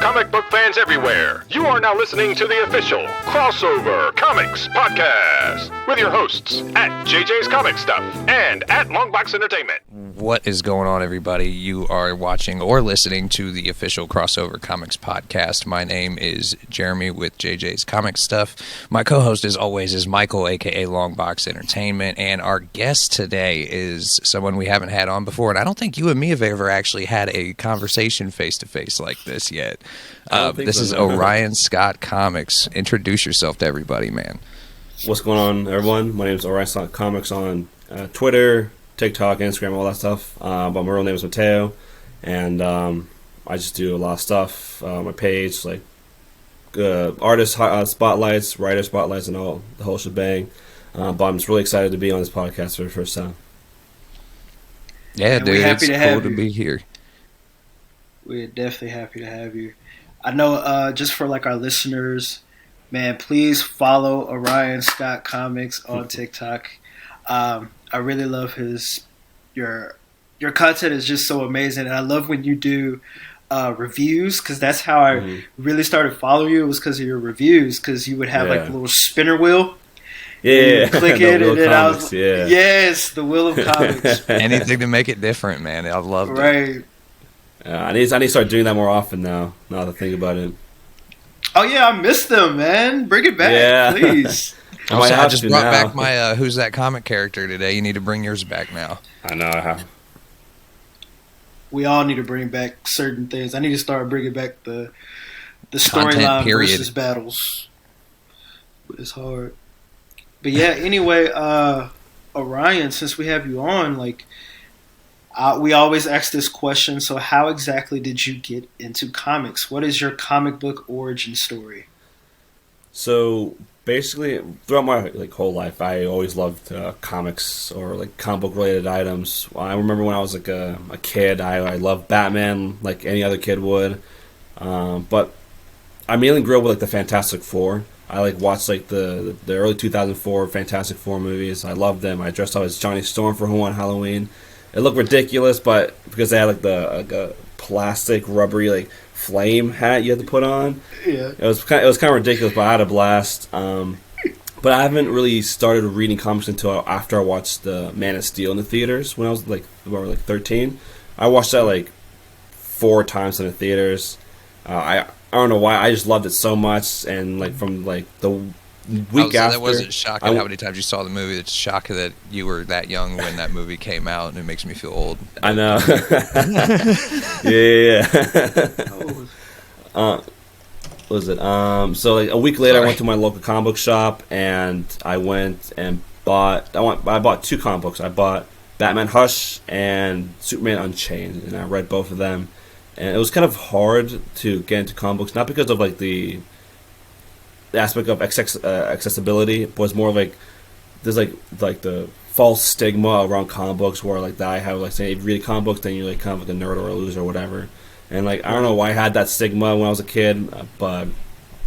comic book fans everywhere. You are now listening to the official Crossover Comics Podcast with your hosts at JJ's Comic Stuff and at Longbox Entertainment. What is going on, everybody? You are watching or listening to the official Crossover Comics Podcast. My name is Jeremy with JJ's Comic Stuff. My co-host, as always, is Michael, a.k.a. Longbox Entertainment, and our guest today is someone we haven't had on before, and I don't think you and me have ever actually had a conversation face-to-face like this yet. This is Orion Scott Comics. Introduce yourself to everybody, man. What's going on, everyone? My name is Orion Scott Comics on Twitter, TikTok, Instagram, all that stuff. But my real name is Mateo, and I just do a lot of stuff on my page, like artist spotlights, writer spotlights, and all the whole shebang. But I'm just really excited to be on this podcast for the first time. Yeah, dude, it's cool to be here. We're definitely happy to have you. I know, just for like our listeners, man, please follow Orion Scott Comics on TikTok. I really love your content is just so amazing, and I love when you do reviews, because that's how I really started following you. It was because of your reviews, because you would have like the little spinner wheel. Yeah, click it, and then I was yes, the wheel of comics. Anything to make it different, man. I love it. Right. I need to start doing that more often now. Now that I think about it. Oh yeah, I missed them, man. Bring it back, please. I just brought back my Who's That Comic character today. You need to bring yours back now. I know. I have. We all need to bring back certain things. I need to start bringing back the storyline versus battles. But it's hard. But yeah, anyway, Orion, since we have you on, like, we always ask this question. So how exactly did you get into comics? What is your comic book origin story? So basically, throughout my whole life, I always loved comics or like comic book related items. I remember when I was like a kid, I loved Batman like any other kid would. But I mainly grew up with like the Fantastic Four. I like watched like the early 2004 Fantastic Four movies. I loved them. I dressed up as Johnny Storm for one Halloween. It looked ridiculous, but because they had like the plastic rubbery like flame hat you had to put on, it was kind of ridiculous. But I had a blast. But I haven't really started reading comics until after I watched the Man of Steel in the theaters when I was like 13. I watched that like 4 times in the theaters. I don't know why. I just loved it so much, and like from like the week after, that wasn't shocking how many times you saw the movie. It's shocking that you were that young when that movie came out, and it makes me feel old. I know. yeah. What was it? So like a week later, I went to my local comic book shop, and I went and bought. I bought 2 comic books. I bought Batman Hush and Superman Unchained, and I read both of them. And it was kind of hard to get into comic books, not because of like the aspect of accessibility, but it's more like there's like the false stigma around comic books where like that I have like saying if you read comic books then you're like kind of like a nerd or a loser or whatever. And like I don't know why I had that stigma when I was a kid, but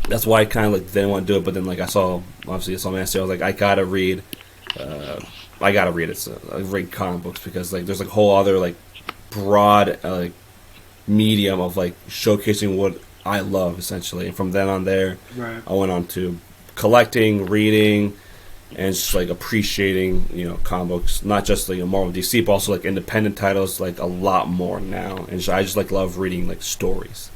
that's why I kind of like didn't want to do it. But then like I saw Man of Steel, I was like I gotta read it. So I read comic books because like there's like a whole other like broad like medium of like showcasing what I love essentially, and from then on there, I went on to collecting, reading, and just like appreciating comic books, not just like Marvel, DC, but also like independent titles, like a lot more now. And I just like love reading like stories.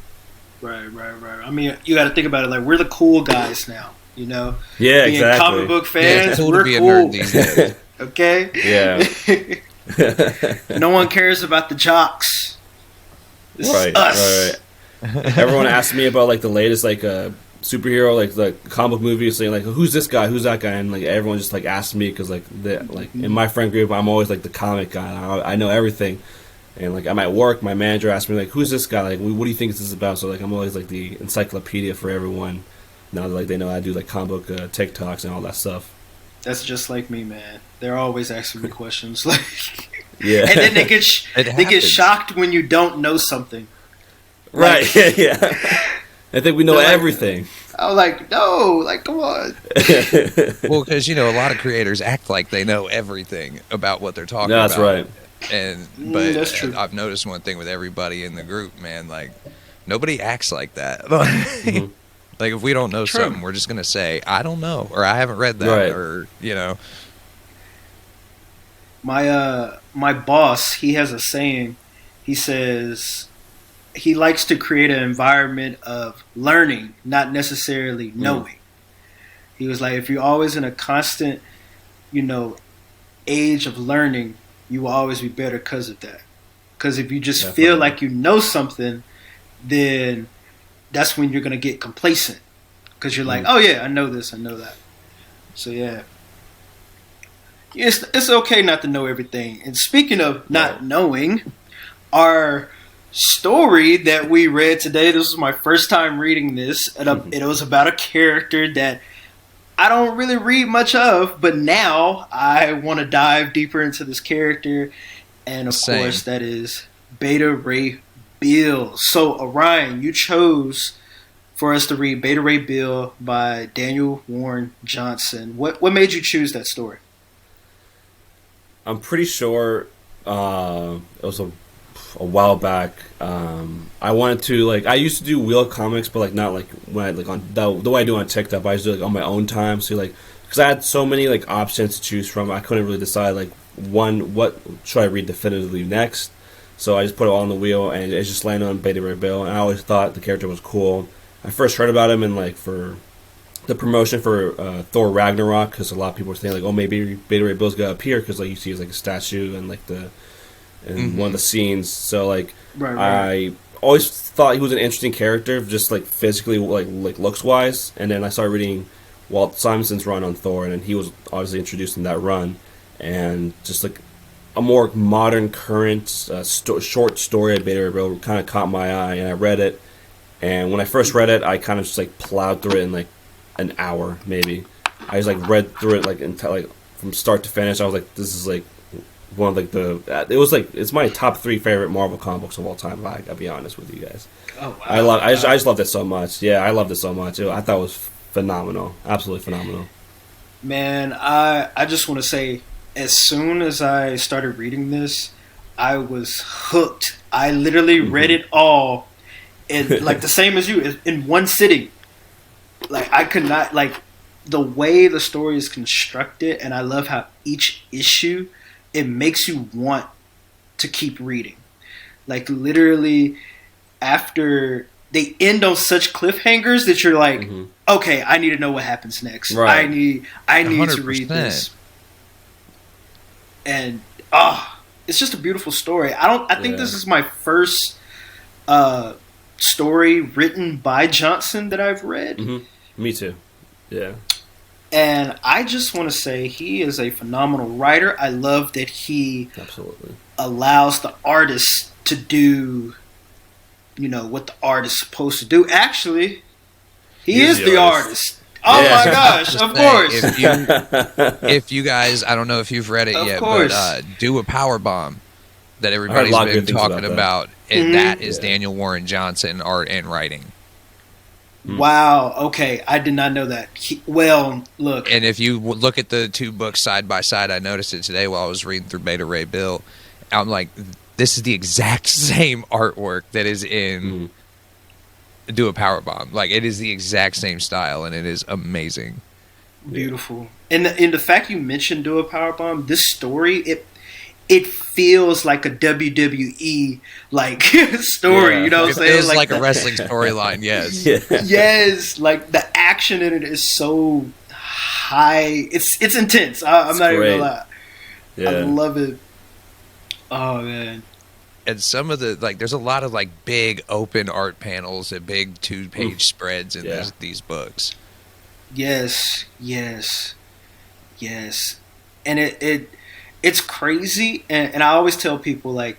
Right. I mean, you got to think about it. Like we're the cool guys now, Yeah, being exactly. Comic book fans, cool we're to be cool. a nerd these days. Okay. Yeah. No one cares about the jocks. This is us. Right. Everyone asks me about like the latest like superhero like comic book movies, saying like who's this guy, who's that guy, and like everyone just like asks me because like in my friend group I'm always like the comic guy. I know everything, and like I'm at work, my manager asks me like who's this guy, like what do you think this is about? So like I'm always like the encyclopedia for everyone. Now that like they know I do like comic book TikToks and all that stuff. That's just like me, man. They're always asking me questions like. Yeah. And then they get shocked when you don't know something. Right. Like, yeah. I think we know everything. I'm like, no, like, come on. Well, because, a lot of creators act like they know everything about what they're talking about. That's right. But that's true. I've noticed one thing with everybody in the group, man, like, Nobody acts like that. Like if we don't know True. something, we're just gonna say, I don't know, or I haven't read that, Right. or you know. My boss, he has a saying. He says he likes to create an environment of learning, not necessarily knowing. He was like, if you're always in a constant, age of learning, you will always be better because of that. Because if you just feel like you know something, then that's when you're going to get complacent. Because you're like, oh yeah, I know this, I know that. So yeah. It's okay not to know everything. And speaking of not knowing, our story that we read today, this was my first time reading this. And it was about a character that I don't really read much of, but now I want to dive deeper into this character. And of course, that is Beta Ray Bill. So, Orion, you chose for us to read Beta Ray Bill by Daniel Warren Johnson. What made you choose that story? I'm pretty sure it was a while back. I wanted to I used to do wheel comics, but not when I on the way I do on TikTok. I used to do on my own time. So because I had so many options to choose from, I couldn't really decide what should I read definitively next. So I just put it all on the wheel, and it just landed on Beta Ray Bill. And I always thought the character was cool. I first heard about him in for the promotion for Thor Ragnarok, because a lot of people were saying oh, maybe Beta Ray Bill's gonna appear, because you see a statue and one of the scenes. So right. I always thought he was an interesting character, just physically looks wise. And then I started reading Walt Simonson's run on Thor, and then he was obviously introduced in that run, and just a more modern, current short story of Beta Ray Bill kind of caught my eye, and I read it. And when I first read it, I kind of just plowed through it in an hour maybe. I just read through it until from start to finish. I was this is one of it's my top 3 favorite Marvel comic books of all time. I'll be honest with you guys. Oh wow! I just loved it so much. Yeah, I loved it so much. I thought it was phenomenal, absolutely phenomenal. Man, I just want to say, as soon as I started reading this, I was hooked. I literally read it all, in the same as you, in one sitting. I could not the way the story is constructed, and I love how each issue, it makes you want to keep reading. Literally, after they end on such cliffhangers that you're okay, I need to know what happens next. Right. I need to read this. And it's just a beautiful story. I think this is my first story written by Johnson that I've read. Me too. Yeah. And I just want to say he is a phenomenal writer. I love that he allows the artist to do, what the artist is supposed to do. Actually, he is the artist. Oh my gosh! Of course. If you guys, I don't know if you've read it yet, but Do a Power Bomb that everybody's been talking about, and that is Daniel Warren Johnson art and writing. Wow. Okay, I did not know that. Look. And if you look at the 2 books side by side, I noticed it today while I was reading through Beta Ray Bill. I'm like, this is the exact same artwork that is in Do a Power Bomb. It is the exact same style, and it is amazing. Beautiful. And the fact you mentioned Do a Power Bomb, this story, it feels like a WWE story, you know what I'm saying? It feels like a wrestling storyline, yes. Yes, the action in it is so high. It's intense. I'm not even gonna lie. Yeah. I love it. Oh man. And some of the there's a lot of big open art panels and big 2-page spreads in these books. Yes. And it's crazy, and I always tell people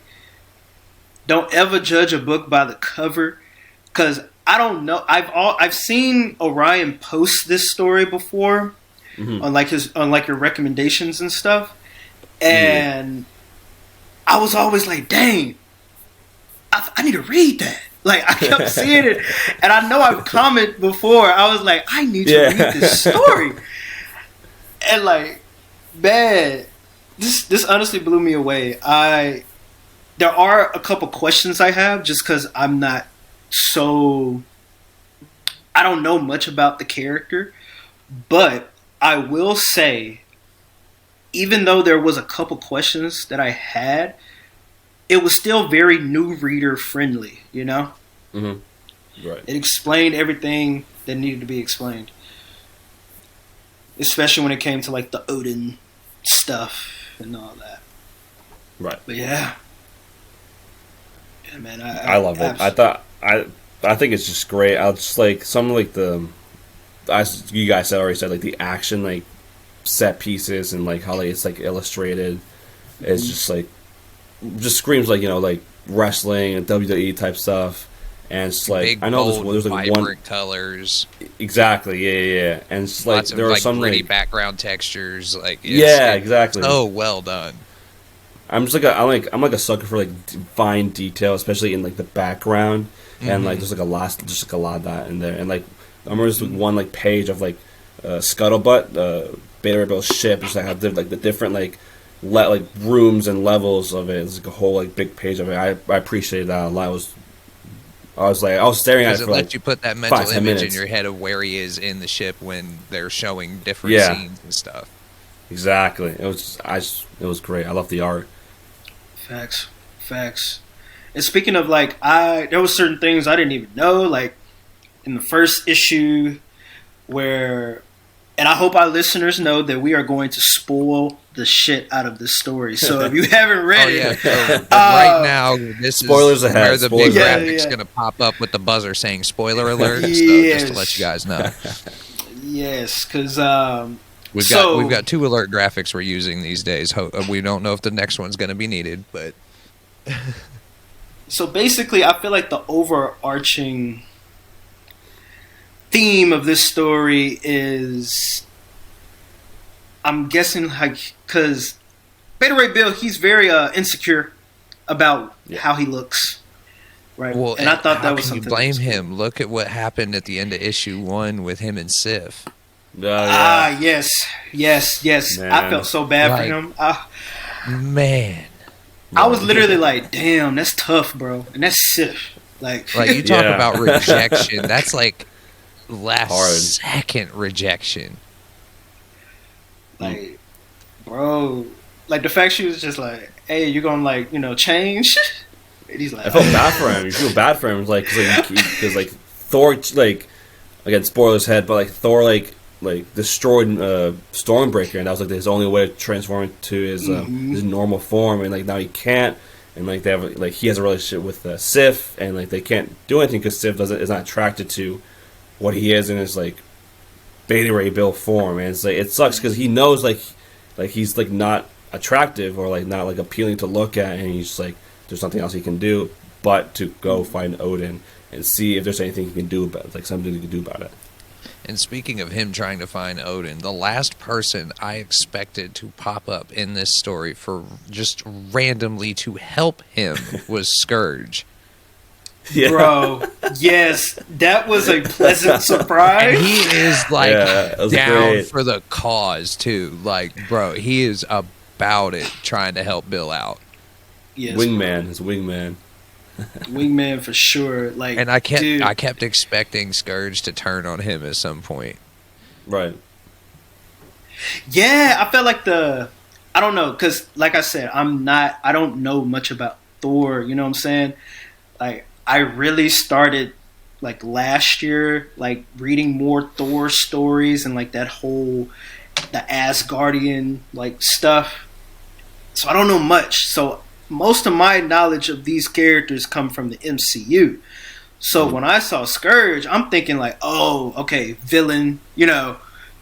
don't ever judge a book by the cover, because I don't know. I've seen Orion post this story before on your recommendations and stuff, and I was always dang, I need to read that. I kept seeing it, and I know I've commented before. I was I need to read this story, and man. This honestly blew me away. There are a couple questions I have, just because I'm not So I don't know much about the character, but I will say, even though there was a couple questions that I had, it was still very new reader friendly, you know? Mm-hmm. Right. It explained everything that needed to be explained. Especially when it came to like the Odin stuff and all that. Right. But yeah. Yeah, man, I love it. I think it's just great. I'll just like some like you guys already said, like the action, like set pieces and like how like it's like illustrated. It's just like just screams like, you know, like wrestling and WWE type stuff. And it's like big, I know bold, there's like vibrant colors. Exactly, yeah. And it's like Lots there of, are like, some pretty like background textures. Like exactly. So well done. I'm just like I'm like a sucker for like fine detail, especially in like the background, and like there's like a lot of that in there. And like I remember this one like page of like Scuttlebutt, Beta Ray Bill's ship, just like how like the different like rooms and levels of it. It's like a whole like big page of it. I appreciated that a lot. I was staring at it for lets like you put that mental 5-10 image minutes in your head of where he is in the ship when they're showing different scenes and stuff. Exactly. It was great. I love the art. Facts. And speaking of like, there was certain things I didn't even know, like in the first issue where, and I hope our listeners know that we are going to spoil the shit out of this story. So if you haven't read it, so right now this spoilers is ahead. where the Spoilers big ahead. graphic's going to pop up with the buzzer saying "spoiler alert" and Yes. stuff, just to let you guys know. Yes, because we've got 2 alert graphics we're using these days. We don't know if the next one's going to be needed, but so basically, I feel like the overarching theme of this story is, I'm guessing, like, because Beta Ray Bill, he's very insecure about how he looks, right? Well, and I thought that was something. something. You blame him. Look at what happened at the end of issue 1 with him and Sif. Yes. Man. I felt so bad for him. Man. I was literally like, damn, that's tough, bro. And that's Sif. Like you talk about rejection. That's like last second rejection. Like, bro, like the fact she was just like, hey, you're gonna like, you know, change? And he's like, I felt bad for him. You feel bad for him, like, because like Thor, like, again, spoilers ahead, but like Thor, like destroyed Stormbreaker, and that was like his only way to transform into his normal form, and like now he can't, and like they have like he has a relationship with Sif, and like they can't do anything because Sif is not attracted to what he is in his like Beta Ray Bill form, and it's like it sucks because he knows like he's like not attractive or like not like appealing to look at, and he's like there's nothing else he can do but to go find Odin and see if there's anything he can do about it, like something he can do about it. And speaking of him trying to find Odin, the last person I expected to pop up in this story for just randomly to help him was Scourge. Yeah. Bro, yes, that was a pleasant surprise. And he is like down great. for the cause too. Like, bro, he is about it, trying to help Bill out. Yes, Wingman, his wingman. Wingman for sure. Like, And I dude, kept expecting Scourge to turn on him at some point. Right. yeah, I felt like I don't know, because like I said, I don't know much about Thor. You know what I'm saying? Like, I really started like last year, like reading more Thor stories and like that whole the Asgardian like stuff. So I don't know much. So most of my knowledge of these characters come from the MCU. So when I saw Scourge, I'm thinking like, oh, okay, villain, you know,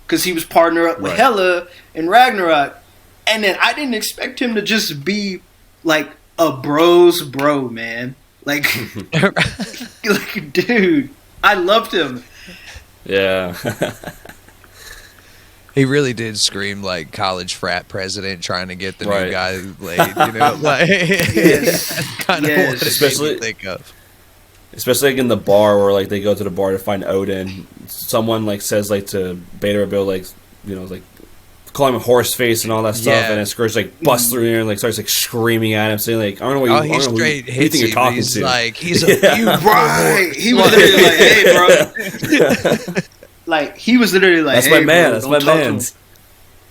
because he was partner up with Hela in Ragnarok. And then I didn't expect him to just be like a bro's bro, man. Like, like, dude, I loved him. Yeah. He really did scream like college frat president trying to get the new guy laid, you know? Like, that's kind of what it made me think of. Especially like in the bar where like they go to the bar to find Odin. Someone like says like to Beta Ray Bill, like, you know, like calling him horse face and all that stuff, Yeah. and then Scourge like busts through there and like starts like screaming at him, saying like, I don't know what you, he I don't know straight who you hits think you're him. talking He's to. like, he's a you Right. He was literally like, hey, bro. Like, he was literally like, That's hey, my man. bro, That's don't my talk to him. man's.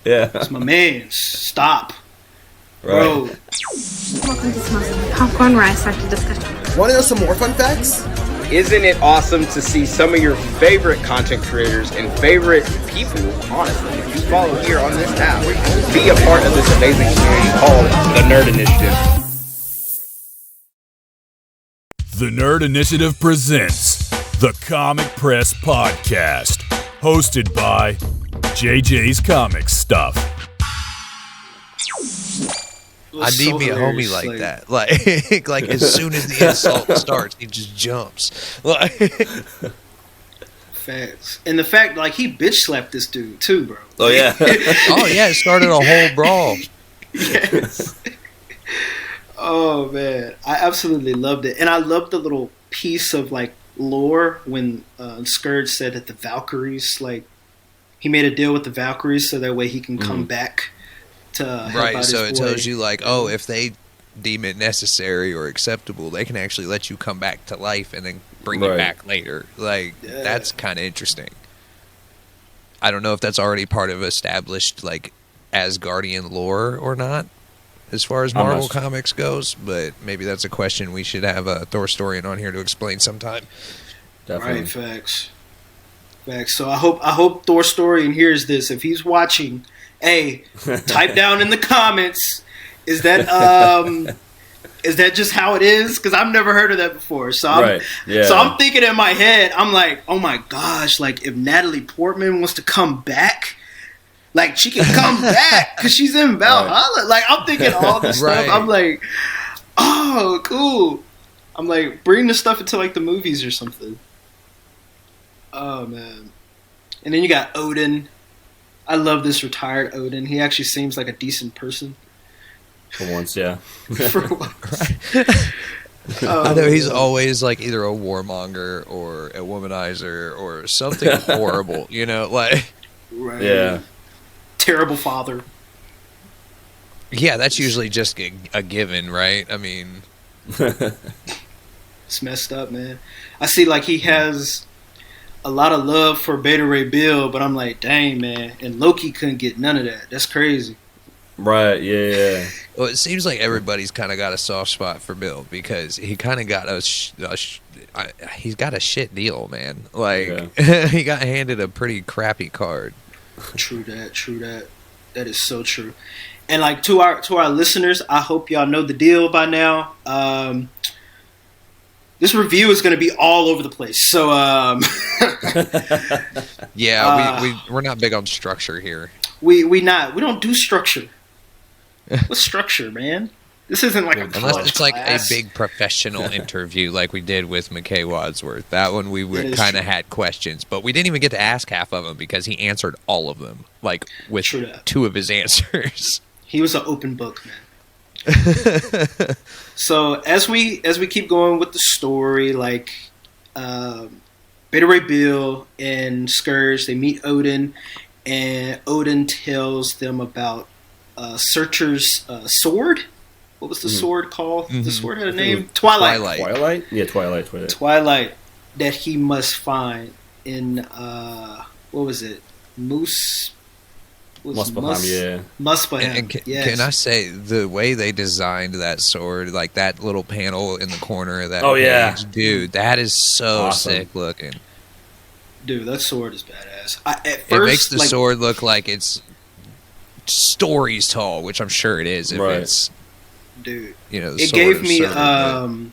Yeah. That's my man. Stop. Right. Bro. Welcome to Smells Popcorn, where I start the discussion. Want to know some more fun facts? Isn't it awesome to see some of your favorite content creators and favorite people, honestly, that you follow here on this app, be a part of this amazing community called the Nerd Initiative? The Nerd Initiative presents the Comic Press Podcast, hosted by JJ's Comic Stuff. I need me a homie like that. Like as soon as the insult starts, he just jumps. Like, Facts. And the fact, like, he bitch slapped this dude too, bro. Oh yeah. oh yeah, it started a whole brawl. Yes. Oh man, I absolutely loved it, and I loved the little piece of like lore when Scourge said that the Valkyries, like, he made a deal with the Valkyries so that way he can come back to help Right, out so his it boy. tells you like, oh, if they deem it necessary or acceptable, they can actually let you come back to life and then bring you Right. back later. Like, Yeah. that's kind of interesting. I don't know if that's already part of established like Asgardian lore or not, as far as I'm not Marvel sure. Comics goes. But maybe that's a question we should have a Thor historian on here to explain sometime. Definitely. Right, facts. Facts. So I hope Thor Storian hears this. If he's watching, hey, type down in the comments. Is that just how it is? Because I've never heard of that before. So Right, yeah. So I'm thinking in my head, I'm like, oh my gosh, like if Natalie Portman wants to come back, like she can come back because she's in Valhalla. Like I'm thinking all this Right. stuff. I'm like, oh, cool. I'm like, bring this stuff into like the movies or something. Oh man. And then you got Odin. I love this retired Odin. He actually seems like a decent person. For once, yeah. For once. I know he's always like either a warmonger or a womanizer or something horrible, you know, like. Right. Yeah. Terrible father. Yeah, that's usually just a given, right? I mean, It's messed up, man. I see like he has a lot of love for Beta Ray Bill, but I'm like, dang, man. And Loki couldn't get none of that. That's crazy. Right, yeah. well, it seems like everybody's kind of got a soft spot for Bill because he kind of got he's got a shit deal, man. Like, he got handed a pretty crappy card. True that. True that. That is so true. And like to our listeners, I hope y'all know the deal by now. This review is going to be all over the place. So Yeah, we're not big on structure here. we don't do structure. What's structure, man? This isn't like a Unless college it's like class. a big professional interview like we did with McKay Wadsworth. That one we That is kind of true. had questions, but we didn't even get to ask half of them because he answered all of them, like with True that. 2 of his answers. He was an open book, man. So as we keep going with the story, like Beta Ray Bill and Scourge, they meet Odin, and Odin tells them about Searcher's sword. What was the sword called? The sword had a name. Twilight. Twilight? Yeah, Twilight. Twilight that he must find in what was it? Muspelheim, yeah. Muspelheim. And yes. can I say the way they designed that sword, like that little panel in the corner of that Oh, yeah. page, dude, that is so Awesome. sick looking. Dude, that sword is badass. At first, It makes the like, sword look like it's stories tall, which I'm sure it is if Right. it's, dude. you know, the It sword gave of me Surtur,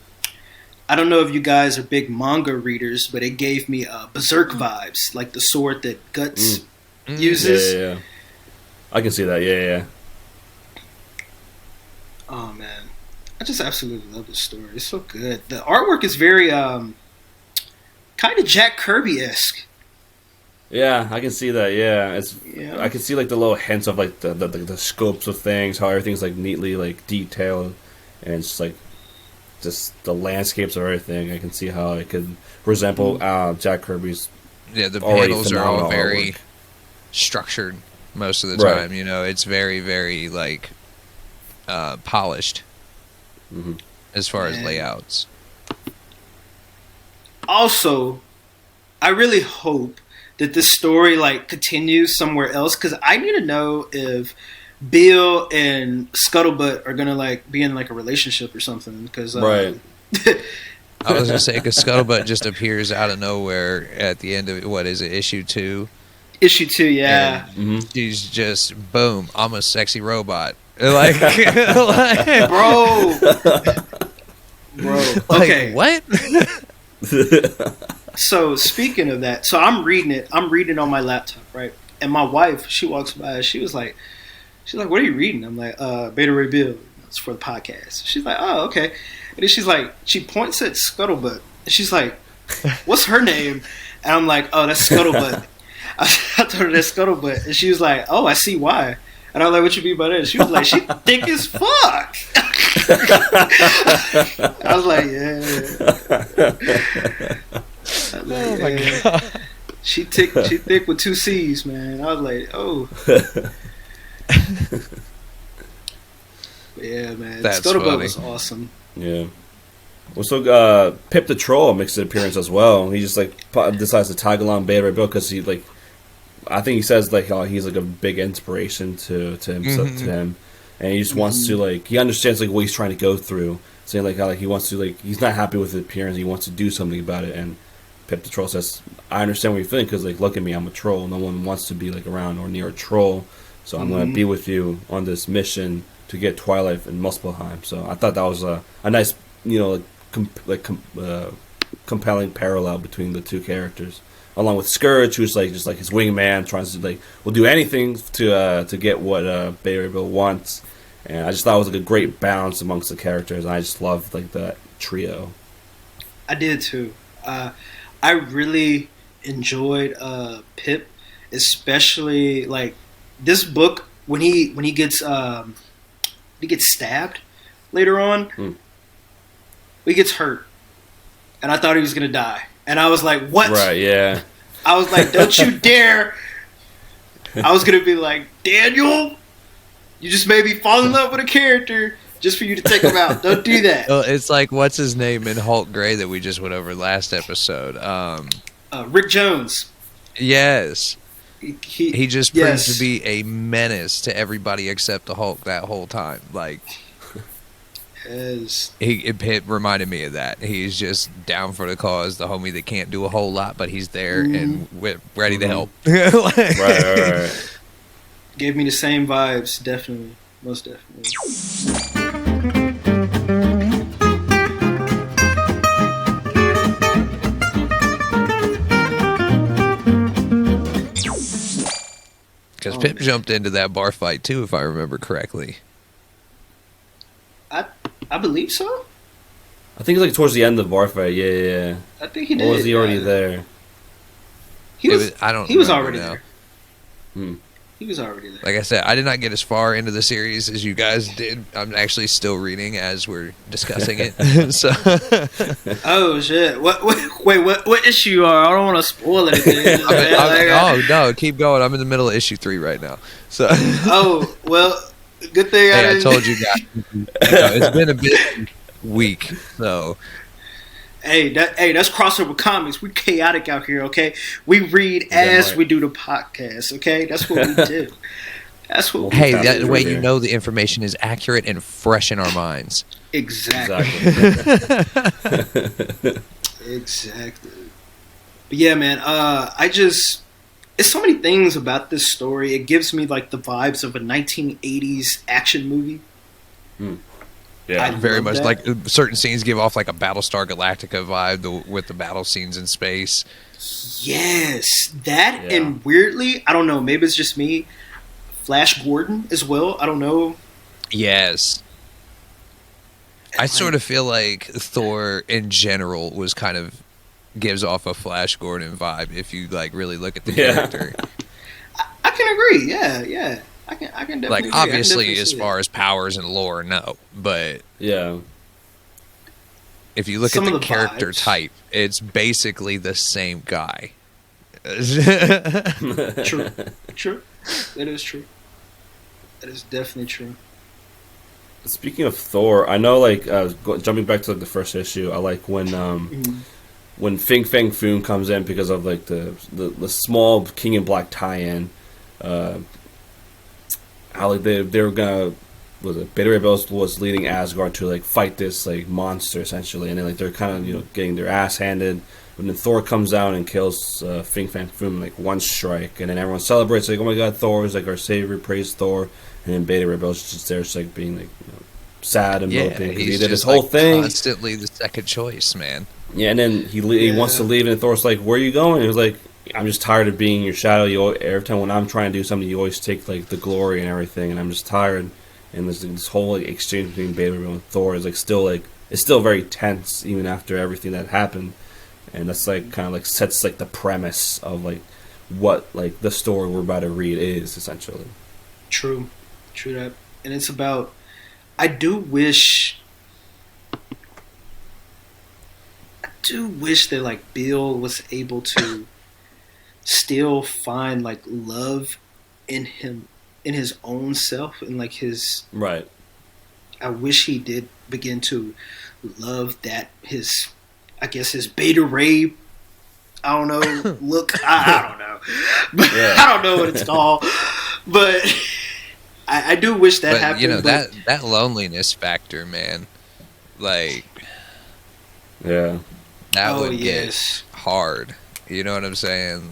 I don't know if you guys are big manga readers, but it gave me Berserk vibes, like the sword that Guts uses. Yeah. I can see that, yeah. Oh man, I just absolutely love this story. It's so good. The artwork is very kind of Jack Kirby-esque. Yeah, I can see that, yeah. Yeah. I can see like the little hints of like the scopes of things, how everything's like neatly like detailed, and it's like just the landscapes of everything. I can see how it could resemble Jack Kirby's Yeah, the already panels are all phenomenal very artwork. structured. most of the Right. time. You know, it's very, very like polished as far as layouts. Also, I really hope that this story like continues somewhere else, because I need to know if Bill and Scuttlebutt are gonna like be in like a relationship or something. Because Right. I was gonna say, because Scuttlebutt just appears out of nowhere at the end of what is it, issue 2? Issue 2, yeah. And she's just boom, I'm a sexy robot. Like, Bro. Okay. Like, what? So speaking of that, so I'm reading it on my laptop, right? And my wife, she walks by, she's like, what are you reading? I'm like, Beta Ray Bill. It's for the podcast. She's like, oh, okay. And then she's like, she points at Scuttlebutt. And she's like, what's her name? And I'm like, oh, that's Scuttlebutt. I told her that's Scuttlebutt. And she was like, oh, I see why. And I was like, what you mean by that? She was like, she thick as fuck. I was like, yeah. Oh my god. She thick with 2 C's, man. I was like, oh. Yeah, man. That's Scuttlebutt funny. was awesome. Yeah. Well, so Pip the Troll makes an appearance as well. He just like decides to tag along Beta Ray Bill because he like, I think he says like he's like a big inspiration to him, and he just wants to like, he understands like what he's trying to go through, saying like how like he wants to like, he's not happy with his appearance, he wants to do something about it. And Pip the Troll says, I understand what you're feeling, because like, look at me, I'm a troll. No one wants to be like around or near a troll, so I'm going to be with you on this mission to get Twilight and Muspelheim. So I thought that was a nice, you know, compelling parallel between the two characters, along with Scourge, who's like just like his wingman, trying to like will do anything to get what Beta Bill wants. And I just thought it was like a great balance amongst the characters, and I just loved like that trio. I did too. I really enjoyed Pip, especially like this book when he gets stabbed later on. He gets hurt, and I thought he was gonna die, and I was like, "What?" Right? Yeah. I was like, "Don't you dare!" I was gonna be like, "Daniel, you just made me fall in love with a character just for you to take him out. Don't do that." Well, it's like, what's his name in Hulk Gray that we just went over last episode? Rick Jones. Yes. He just proved yes. to be a menace to everybody except the Hulk that whole time. Like, it reminded me of that. He's just down for the cause, the homie that can't do a whole lot, but he's there and ready to help. Right. Gave me the same vibes, definitely. Most definitely. Because Pip jumped into that bar fight too, if I remember correctly. I believe so. I think it's like towards the end of the bar fight. Yeah. I think he did. Or was he already there? He was. I don't. He was remember already now. there. He was already there. Like I said, I did not get as far into the series as you guys did. I'm actually still reading as we're discussing it. So. Oh shit! What issue are? I don't want to spoil anything. Oh no, keep going. I'm in the middle of issue 3 right now. So. Oh well, good thing I told you guys. It's been a bit weak, so. Hey, that's crossover comics. We chaotic out here, okay? We read as we do the podcast, okay? That's what we do. That's what. Hey, that way you know the information is accurate and fresh in our minds. Exactly. Exactly. But yeah, man. It's so many things about this story. It gives me like the vibes of a 1980s action movie. Yeah, very much. Like certain scenes give off like a Battlestar Galactica vibe with the battle scenes in space. Yes, that and weirdly, I don't know. Maybe it's just me. Flash Gordon as well. I don't know. Yes. I sort of feel like Thor in general was kind of gives off a Flash Gordon vibe if you like really look at the character. I can agree. Yeah. I can definitely like agree. obviously as far as powers and lore, no, but if you look at the character type, it's basically the same guy. True. True. That is true. That is definitely true. Speaking of Thor, I know, like, jumping back to, like, the first issue, I like when Fin Fang Foom comes in because of, like, the small King in Black tie-in. How, like, they were gonna, Beta Ray Bill was leading Asgard to, like, fight this, like, monster, essentially, and then, like, they're kind of, you know, getting their ass handed. And then Thor comes out and kills Fin Fang Foom, like, one strike, and then everyone celebrates, like, oh my god, Thor is, like, our savior, praise Thor. And then Beta Ray Bill's just there, just, like, being, like, you know, sad and moping. He did his whole thing. Constantly the second choice, man. Yeah, and then he wants to leave, and Thor's like, "Where are you going?" And he was like, "I'm just tired of being your shadow. Every time when I'm trying to do something, you always take, like, the glory and everything, and I'm just tired." And this whole, like, exchange between Beta Ray Bill and Thor is, like, still, like, it's still very tense even after everything that happened, and that's, like, kind of, like, sets, like, the premise of, like, what, like, the story we're about to read is, essentially. True that. And it's about, I do wish that, like, Bill was able to still find, like, love in him, in his own self, and, like, his Right. I wish he did begin to love that his Beta Ray, I don't know, look, I don't know. But Yeah. I don't know what it's called. But I do wish that happened. You know, that loneliness factor, man. Like, Yeah. that would get hard. You know what I'm saying?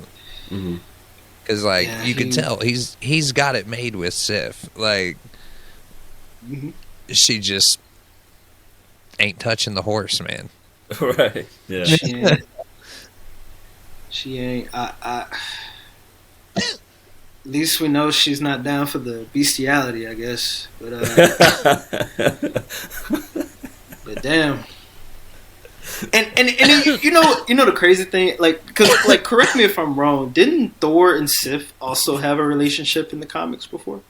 Because, like, you can tell he's got it made with Sif. Like, she just ain't touching the horse, man. Right. Yeah. She ain't. At least we know she's not down for the bestiality, I guess. But but damn. And you know the crazy thing, like, because, like, correct me if I'm wrong, didn't Thor and Sif also have a relationship in the comics before?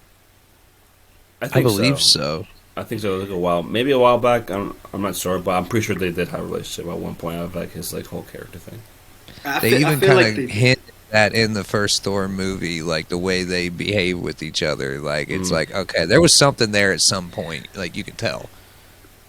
I believe so. I think so. Like maybe a while back. I'm not sure, but I'm pretty sure they did have a relationship at one point. Of, like, his, like, whole character thing. They even kind of hint that in the first Thor movie, like, the way they behave with each other. Like, it's like, okay, there was something there at some point. Like, you could tell.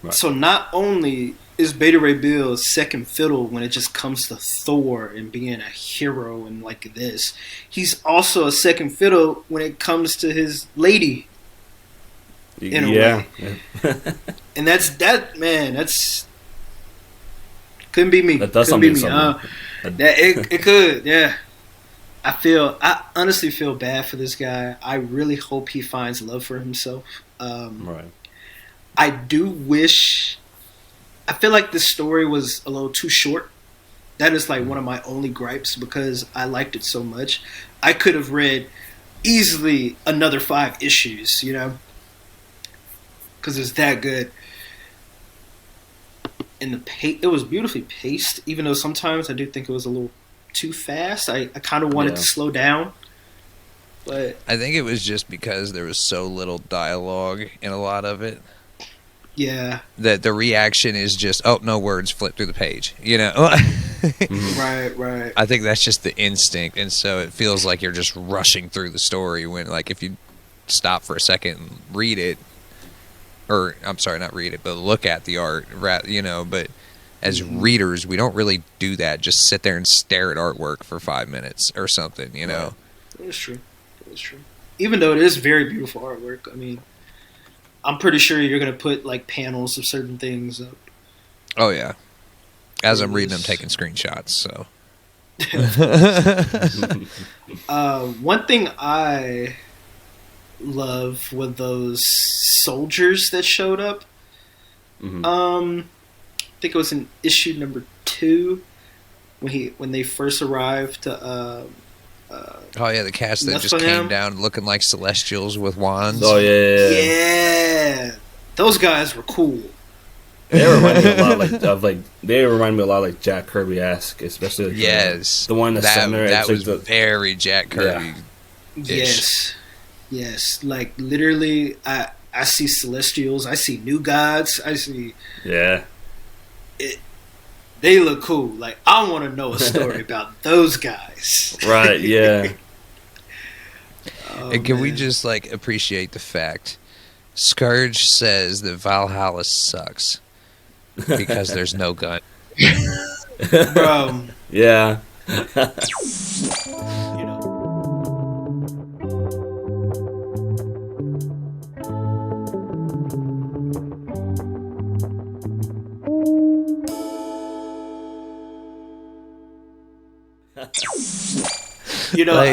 Right. So not only is Beta Ray Bill second fiddle when it just comes to Thor and being a hero and, like, this, he's also a second fiddle when it comes to his lady. In a way. And that's couldn't be me. That does couldn't be something. Me. It could, yeah. I honestly feel bad for this guy. I really hope he finds love for himself. Right. I do wish. I feel like this story was a little too short. That is, like, one of my only gripes, because I liked it so much. I could have read easily another 5 issues, you know, because it's that good. And it was beautifully paced, even though sometimes I do think it was a little too fast. I kind of wanted to slow down. But I think it was just because there was so little dialogue in a lot of it. Yeah. That the reaction is just, oh, no words, flip through the page, you know? Right. I think that's just the instinct, and so it feels like you're just rushing through the story when, like, if you stop for a second and read it, or, I'm sorry, not read it, but look at the art, you know, but as readers, we don't really do that, just sit there and stare at artwork for 5 minutes or something, you know? It's true. Even though it is very beautiful artwork, I mean, I'm pretty sure you're going to put, like, panels of certain things up. Oh, yeah. As I'm reading, I'm taking screenshots, so. One thing I love were those soldiers that showed up. I think it was in issue number 2 when they first arrived to oh yeah, the cast that just came down looking like celestials with wands. Oh yeah. Those guys were cool. They remind me a lot like Jack Kirby-esque, especially like yes, the one in the center. That was very Jack Kirby. Yeah. Yes. Like, literally, I see celestials. I see new gods. I see. Yeah. they look cool. Like, I want to know a story about those guys. Right, yeah. Oh, And can we man. just like appreciate the fact Scourge says that Valhalla sucks because there's no gun. Bro, Yeah. you know. You know, Like-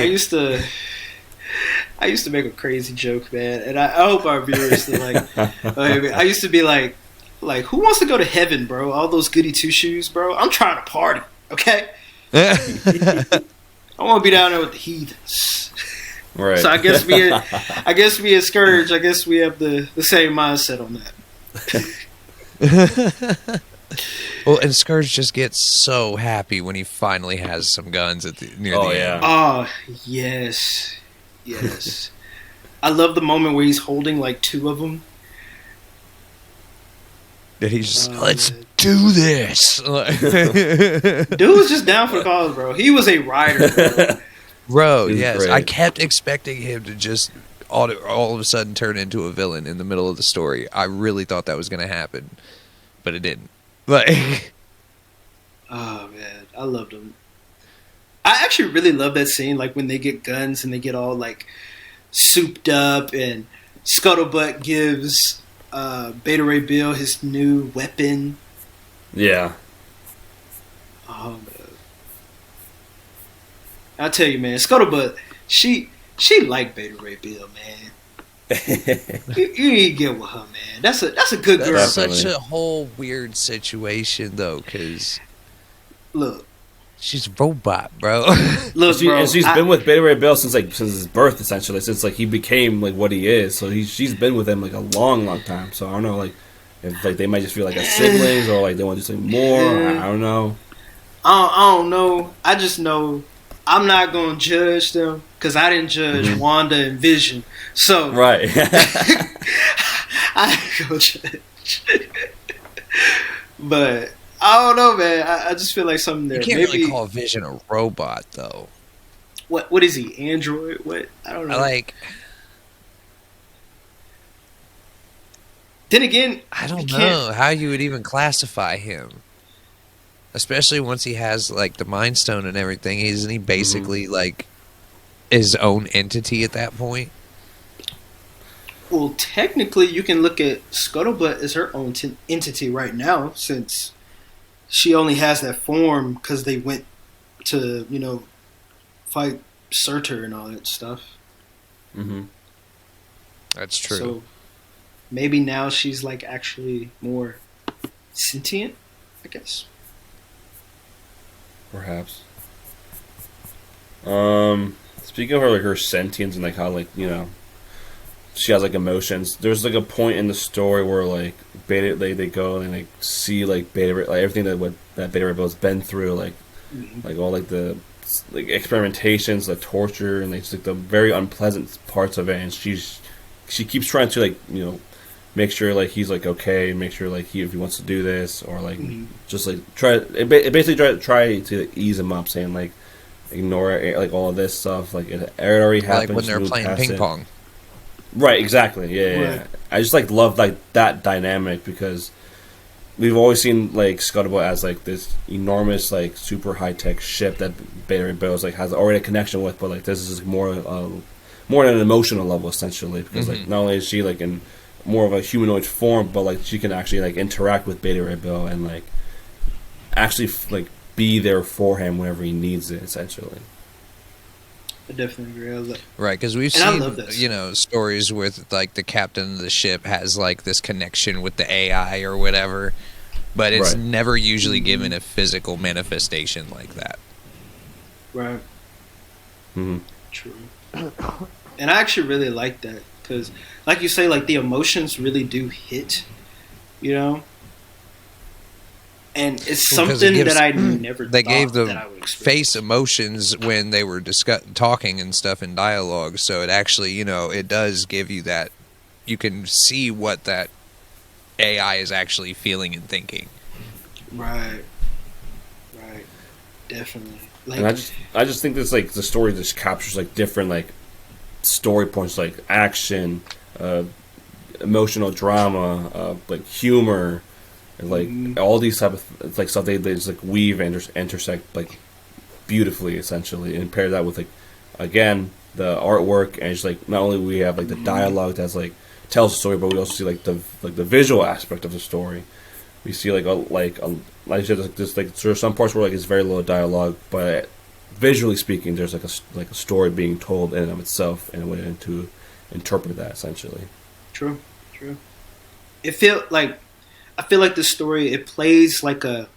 I used to make a crazy joke, man, and I hope our viewers are like. I used to be like, who wants to go to heaven, bro? All those goody two shoes, bro. I'm trying to party, okay? I want to be down there with the heathens. Right. So I guess me and Scourge, I guess we have the same mindset on that. Well, and Scourge just gets so happy when he finally has some guns near Oh, the yeah. end. Oh, yes. Yes. I love the moment where he's holding like two of them. That he's just, Oh, let's man. do this. Dude was just down for the cause, bro. He was a rider, bro. Bro, He's yes. great. I kept expecting him to just all of a sudden turn into a villain in the middle of the story. I really thought that was going to happen, but it didn't. Like, Oh, man. I loved him. I actually really love that scene, like when they get guns and they get all like souped up and Scuttlebutt gives Beta Ray Bill his new weapon. Yeah. Oh, man. I'll tell you, man, Scuttlebutt, she liked Beta Ray Bill, man. You need to get with her, man. That's a good girl. that's Definitely. such a whole weird situation, though, because Look, she's a robot, bro. look, bro. And she's been with Beta Ray Bill since his birth, essentially, since like he became like what he is. So she's been with him like a long time. So I don't know, like if like they might just feel like a siblings or like they want to do something more. I don't know. I don't know. I just know I'm not gonna judge them because I didn't judge Wanda and Vision. So Right. I ain't gonna judge. But I don't know, man. I just feel like something there. You can't Maybe really call Vision a robot, though. what is he? Android? What? I don't know. Like, Then again, I you don't can't- know how you would even classify him. Especially once he has, like, the Mind Stone and everything. Isn't he basically, like, his own entity at that point? Well, technically, you can look at Scuttlebutt as her own entity right now, since she only has that form because they went to, fight Surtur and all that stuff. Mm-hmm. That's true. So maybe now she's like actually more sentient, I guess. Perhaps. Speaking of her sentience and like how she has like emotions. There's like a point in the story where like Beta they go and like see like Beta like everything that Beta Ray Bill's been through, like all like the like experimentations, the torture, and like the very unpleasant parts of it. And she keeps trying to like make sure like he's like okay, make sure like if he wants to do this or like just like basically try to ease him up, saying like ignore it, like all of this stuff, like it already happened. Like when they're just move playing past ping it. pong. Right, exactly. Yeah. Right. I just like love like that dynamic because we've always seen like Scuttlebutt as like this enormous like super high tech ship that Beta Ray Bill like has already a connection with, but like this is more on an emotional level essentially because like not only is she like in more of a humanoid form, but like she can actually like interact with Beta Ray Bill and like actually like be there for him whenever he needs it essentially. I definitely agree. Right, because we've And I love seen, this. stories with, like, the captain of the ship has, like, this connection with the AI or whatever, but it's Right. never usually given a physical manifestation like that. Right. Mm-hmm. True. And I actually really like that because, like you say, like the emotions really do hit, And it's Well, 'cause something it gives- that I never They thought gave the that I would experience. face emotions when they were talking and stuff in dialogue, so it actually, it does give you that. You can see what that AI is actually feeling and thinking. Right. Definitely. And I just think this like the story just captures like different like story points, like action, emotional drama, like humor, and like all these type of like stuff. They just like weave and intersect like beautifully, essentially, and pair that with like again the artwork, and just like not only we have like the dialogue that's like tells the story, but we also see like the visual aspect of the story. We see like I said, there's like there are some parts where like it's very low dialogue, but visually speaking, there's like a story being told in and of itself, and a way to interpret that essentially. True. I feel like the story, it plays like a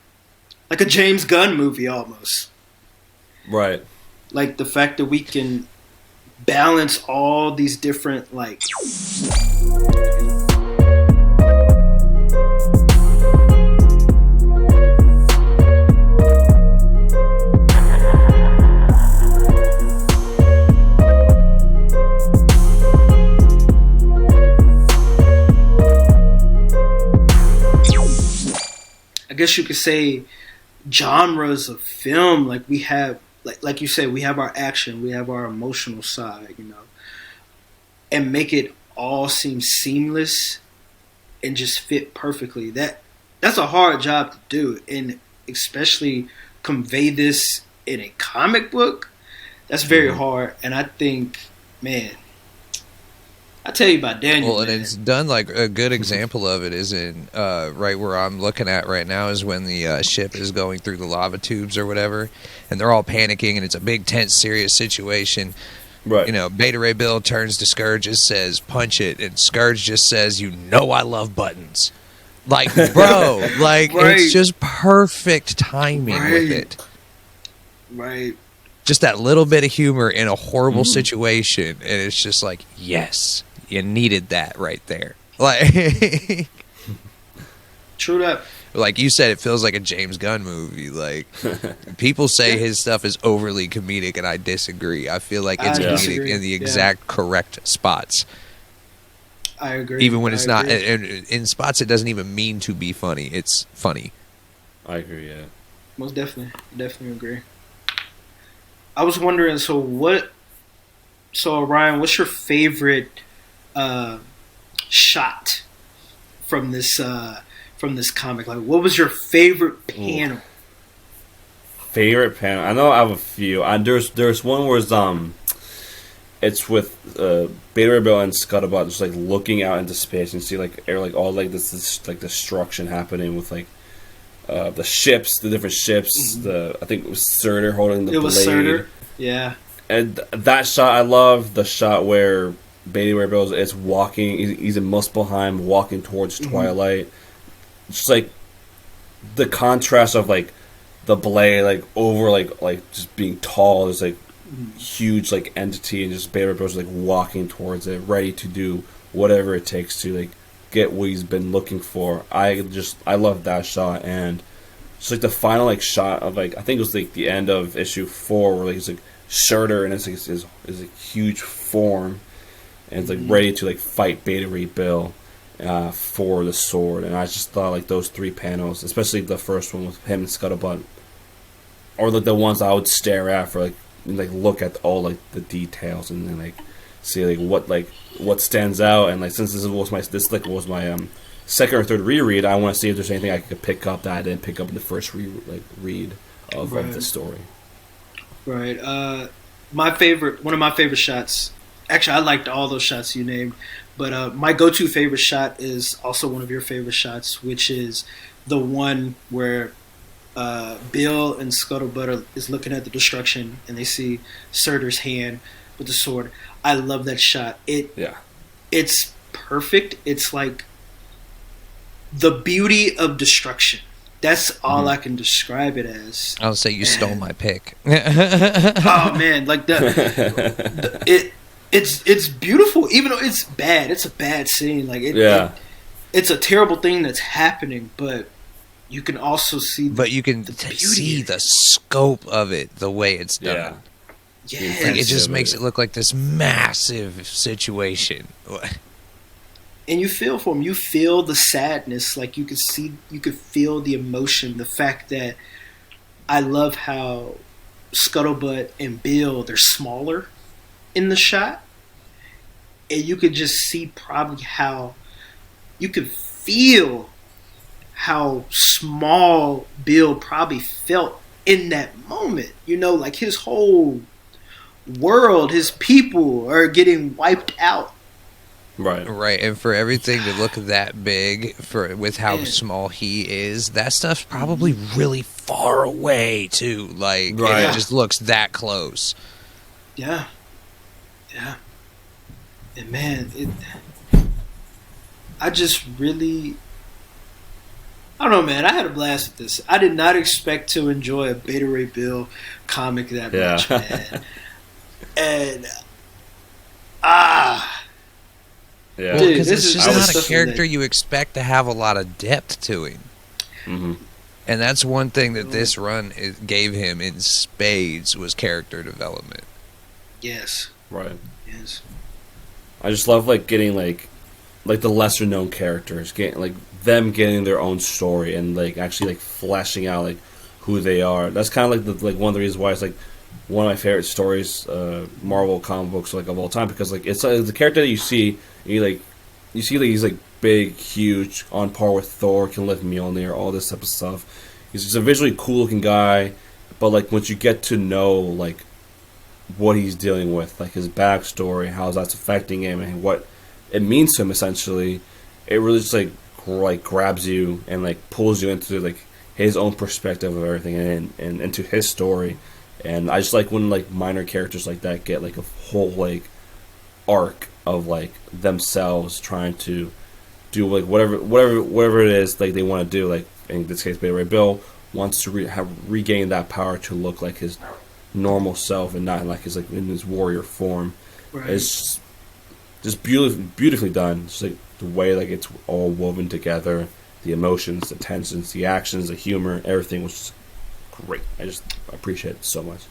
James Gunn movie almost. Right. Like the fact that we can balance all these different like. I guess you could say genres of film. Like we have, like you said, we have our action, we have our emotional side, and make it all seem seamless and just fit perfectly. That's a hard job to do, and especially convey this in a comic book. That's very hard, and I think, man. I tell you about Daniel. Well, and it's done like a good example of it is in right where I'm looking at right now is when the ship is going through the lava tubes or whatever, and they're all panicking, and it's a big, tense, serious situation. Right. Beta Ray Bill turns to Scourge, just says, "Punch it," and Scourge just says, "I love buttons." Like, bro, like it's just perfect timing with it. Right. Just that little bit of humor in a horrible situation, and it's just like, yes. You needed that right there. Like, true that. Like you said, it feels like a James Gunn movie. Like, people say his stuff is overly comedic, and I disagree. I feel like it's comedic in the exact correct spots. I agree. Even when it's not. In spots, it doesn't even mean to be funny. It's funny. I agree, yeah. Most definitely. Definitely agree. I was wondering, so Ryan, what's your favorite shot from this comic? Like, what was your favorite panel? Favorite panel? I know I have a few. There's one where it's with Beta Ray Bill and Scuttlebutt just like looking out into space and see like air, like all like this like destruction happening with like the ships, the different ships. I think it was Surtur holding the blade. It was Surtur. Yeah. And that shot, I love the shot where Beta Ray Bill is walking. He's in Muspelheim, walking towards Twilight. Just like the contrast of like the blade, like over like just being tall, is like huge like entity, and just Beta Ray Bill's like walking towards it, ready to do whatever it takes to like get what he's been looking for. I love that shot, and just like the final like shot of like I think it was like the end of issue 4 where like it's like Surtur and it's like is a huge form. And it's like ready to like fight Beta Ray Bill for the sword, and I just thought like those 3 panels, especially the first one with him and Scuttlebutt, or like the ones I would stare at for like look at all like the details and then like see like what stands out, and like since this was my second or third reread, I want to see if there's anything I could pick up that I didn't pick up in the first read of the story. Right. One of my favorite shots. Actually, I liked all those shots you named, but my go-to favorite shot is also one of your favorite shots, which is the one where Bill and Scuttlebutt is looking at the destruction, and they see Surtur's hand with the sword. I love that shot. It's perfect. It's like the beauty of destruction. That's all I can describe it as. I'll say you stole my pick. Oh man, like It's beautiful, even though it's bad. It's a bad scene. Like it's a terrible thing that's happening, but you can also see. But you can see the scope of it, the way it's done. Yeah, like, it just makes it look like this massive situation. And you feel for him. You feel the sadness. Like you could feel the emotion. The fact that I love how Scuttlebutt and Bill, they're smaller in the shot. And you could just see probably how you could feel how small Bill probably felt in that moment. You know, like his whole world, his people are getting wiped out. Right, and for everything to look that big, with how small he is, that stuff's probably really far away too. Like, it just looks that close. Yeah. And man, I just really, I don't know, man. I had a blast with this. I did not expect to enjoy a Beta Ray Bill comic that much, man. And Well, dude, because it's just not a character that you expect to have a lot of depth to him. Mm-hmm. And that's one thing that this run gave him in spades was character development. Yes. Right. Yes. I just love like getting like the lesser known characters, getting their own story and like actually like fleshing out like who they are. That's kind of like one of the reasons why it's like one of my favorite stories, Marvel comic books like of all time, because like it's the character that you see he's like big, huge, on par with Thor, can lift Mjolnir, all this type of stuff. He's just a visually cool looking guy, but like once you get to know like what he's dealing with, like his backstory, how that's affecting him, and what it means to him, essentially, it really just like grabs you and like pulls you into like his own perspective of everything and into his story. And I just like when like minor characters like that get like a whole like arc of like themselves trying to do like whatever it is like they want to do. Like in this case, Beta Ray Bill wants to regain that power to look like his normal self and not like his like in his warrior form. Right. It's just beautifully done. Just like the way like it's all woven together, the emotions, the tensions, the actions, the humor, everything was just great. I just appreciate it so much.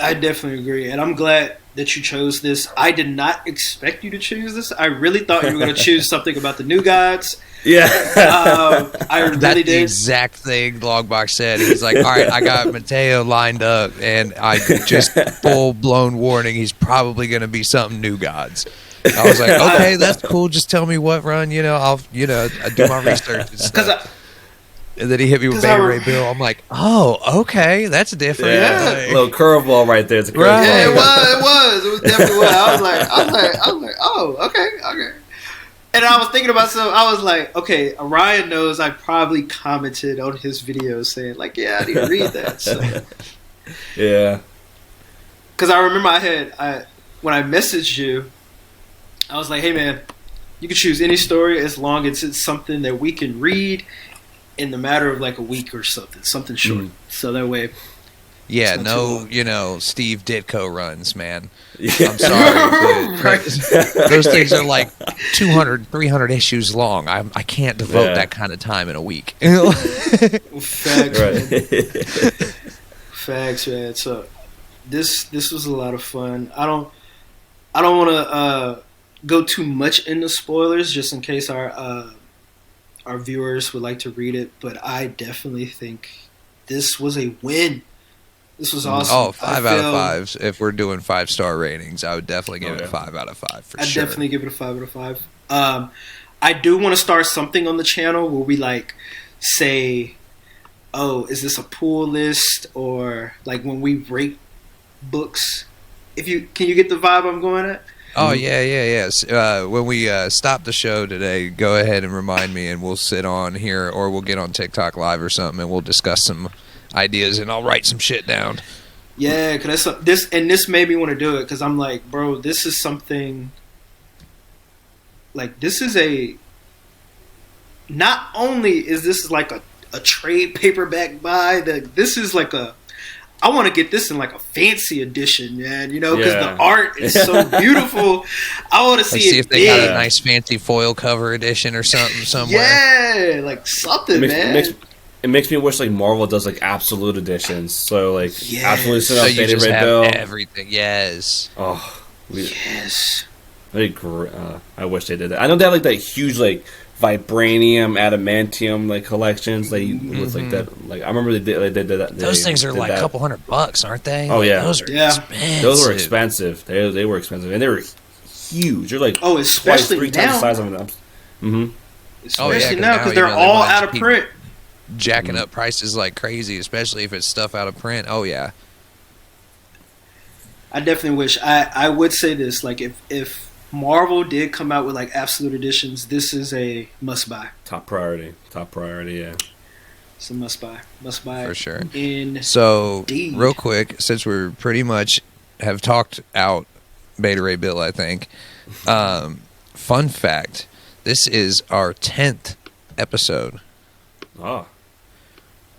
I definitely agree, and I'm glad that you chose this. I did not expect you to choose this. I really thought you were going to choose something about the New Gods. Yeah. I really That's did. the exact thing Longbox said. He's like, all right, I got Mateo lined up, and I just full-blown warning, he's probably going to be something New Gods. I was like, okay, that's cool. Just tell me what run, I'll, I do my research and stuff. And then he hit me with Beta Ray Bill. I'm like, oh, okay, that's different. Yeah, like, a little curveball right there. It's a curveball. Right. Yeah, it was definitely what I was like, oh, okay. And I was thinking about something. I was like, okay, Orion knows I probably commented on his video saying like, yeah, I need to read that. So. Yeah. Because I remember when I messaged you, I was like, hey man, you can choose any story as long as it's something that we can read in the matter of like a week or something short. So that way. Yeah, no, Steve Ditko runs, man. Yeah. I'm sorry. But those things are like 200, 300 issues long. I can't devote that kind of time in a week. Facts, man. Facts, man. So this was a lot of fun. I don't want to go too much into spoilers just in case our viewers would like to read it, but I definitely think this was a win. This was awesome. Oh, 5 out of 5. If we're doing 5-star ratings, I would definitely give it a 5 out of 5 for sure. I'd definitely give it a 5 out of 5. I do want to start something on the channel where we like say, oh, is this a pull list, or like when we rate books. Can you get the vibe I'm going at? Oh, yes. When we stop the show today, go ahead and remind me, and we'll sit on here, or we'll get on TikTok Live or something, and we'll discuss some ideas, and I'll write some shit down. Yeah, because this made me want to do it, because I'm like, bro, this is something, like, this is not only is this like a trade paperback buy, this is like I want to get this in like a fancy edition, man. Because the art is so beautiful. I want to see if they got a nice fancy foil cover edition or something somewhere. Yeah, like something, man. It makes me wish like Marvel does like absolute editions. So like absolute so you just have Bill. Everything. Yes. Oh, yes. I wish they did that. I know they have like that huge like vibranium, adamantium like collections. Like with like that. Like I remember they did that. Those things are like a couple $100, aren't they? Oh yeah, those are expensive. Those were expensive. They were expensive, and they were huge. They're like especially three now. times the size of them. Mm-hmm. Especially now because they're all out of print. Jacking up prices like crazy, especially if it's stuff out of print. Oh yeah. I definitely wish. I would say this, like if Marvel did come out with like absolute editions, this is a must buy. Top priority, yeah. It's a must buy for sure. So real quick, since we're pretty much have talked out Beta Ray Bill, I think. Fun fact: this is our 10th episode. Oh.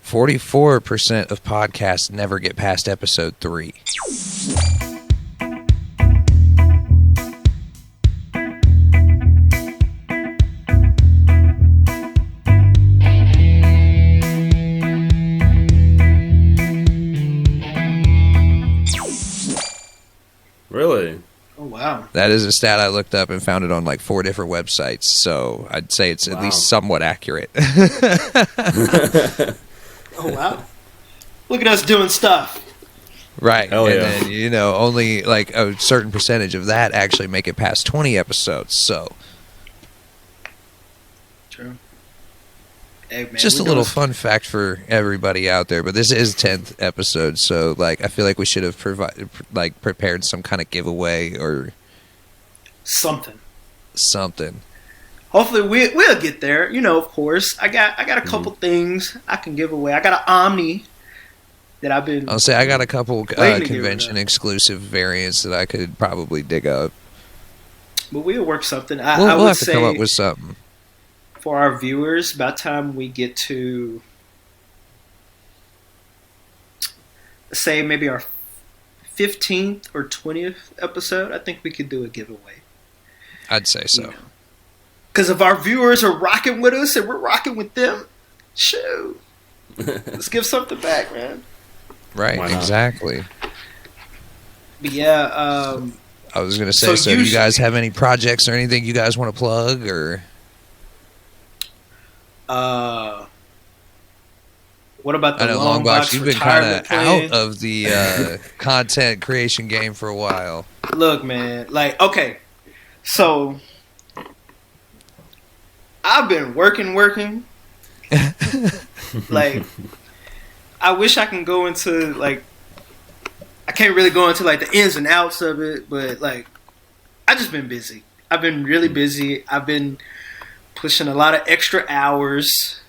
44% of podcasts never get past episode 3. Really? Oh, wow. That is a stat I looked up and found it on like 4 different websites, so I'd say it's at least somewhat accurate. Oh, wow. Look at us doing stuff. Right. Hell yeah. And then, only like a certain percentage of that actually make it past 20 episodes, so. True. Hey, man, just a little fun fact for everybody out there, but this is 10th episode, so like I feel like we should have prepared some kind of giveaway or something. Hopefully we'll get there. Of course. I got a couple things I can give away. I got an Omni that I've been. I'll say I got a couple convention exclusive variants that I could probably dig up. But we'll work something. We'll have to come up with something. For our viewers, by the time we get to, say, maybe our 15th or 20th episode, I think we could do a giveaway. I'd say so. Because if our viewers are rocking with us and we're rocking with them, shoot. Let's give something back, man. Right, exactly. But yeah. I was going to say, so do you guys have any projects or anything you guys want to plug, or? What about the Longbox? You've been kind of out of the content creation game for a while. Look, man, okay, so I've been working. Like, I wish I can go into I can't really go into the ins and outs of it, but I just been busy. I've been really busy. I've been pushing a lot of extra hours.